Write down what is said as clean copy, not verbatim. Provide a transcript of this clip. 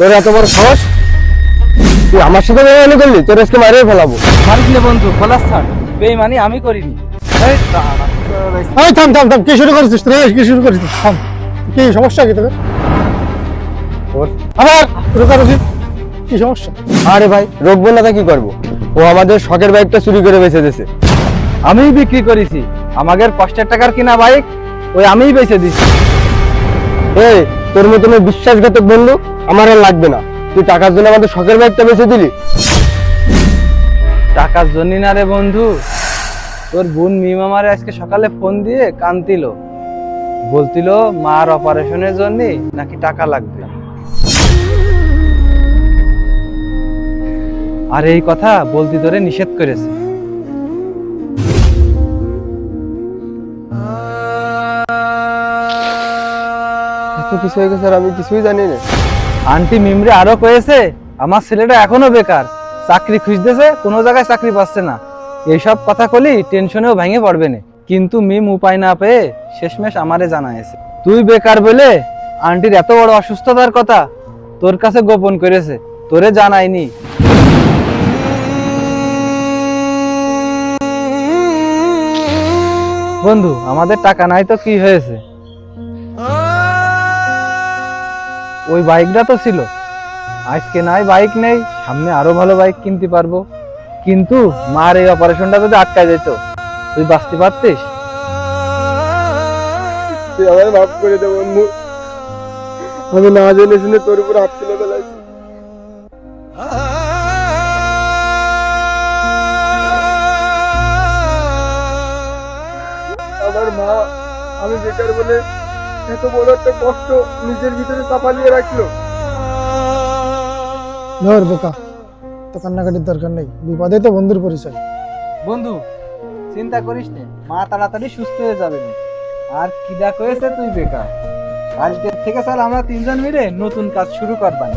তোর এত বড় সাহস, তুই আমার সাথে বেইমানি করলি, তোর আজকে মারিয়ে ফেলাবো। মারিস নে বন্ধু, খোলাস ছাড়। বেইমানি আমি করিনি। এই দাঁড়া। এই থাম থাম থাম, কি শুরু করেছিস তুই? কি শুরু করেছিস? থাম, কি সমস্যা কি তোর? আবার শুরু করেছিস, কি সমস্যা? আরে ভাই, রোকবো না তা কি করবো? ও আমাদের শখের বাইকটা চুরি করে বেঁচে দিয়েছে। আমিই বিক্রি করেছি আমাদের কষ্টের টাকার কিনা বাইক, ওই আমিই বেচে দিছি। এই তোর মতন ওই বিশ্বাসঘাতক বন্ধু আমার আর লাগবে না। তুই টাকার জন্য আমাদের শখের বাইকটা বেঁচে দিলি। টাকার জন্য না রে বন্ধু, তোর বোন মিমামারে আজকে সকালে ফোন দিয়ে কান্দিল, বলতিল মার অপারেশনের জন্য নাকি টাকা লাগবে। আর এই কথা বলতি তোরে নিষেধ করেছে। এত কিছু হয়ে গেছে আর আমি কিছুই জানি না। আন্টি মিমরে আরো কয়েছে আমার ছেলেটা এখনো বেকার, চাকরি খুঁজতেছে, কোনো জায়গায় চাকরি পাচ্ছে না। এইসব কথা কলি টেনশনেও ভেঙে পড়বে না, কিন্তু মিম উপায় না পেয়ে শেষমেশ আমারে জানাইছে তুই বেকার বলে আন্টির এত বড় অসুস্থতার কথা তোর কাছে গোপন করেছে, তোরে জানায়নি। বন্ধু আমাদের টাকা নাই তো কি হয়েছে, ওই বাইকটা তো ছিল। আজকে নাই বাইক নেই, সামনে আরো ভালো বাইক কিনতে পারবো, কিন্তু মার এই অপারেশনটা যদি আটকায় যেত তুই বাঁচতে পারতিস। তুই আমায় মাফ করে দে বন্ধু, আমি না জেনে শুনে তোর উপর হাত তুলে ফেলাইছি। আমার মা আমি বেকার বলে এত বড় একটা কষ্ট নিজের ভিতরে চাপা দিয়ে রাখলো। ধর বোকা, তো কান্নাকাটির দরকার নেই, বিপদে তো বন্ধুর পরিচয়। বন্ধু চিন্তা করিস না, মা তাড়াতাড়ি সুস্থ হয়ে যাবে না। আর কিডা কয়েছে তুই বেকার, আজকের থেকে চল আমরা তিনজন মিলে নতুন কাজ শুরু করবানি।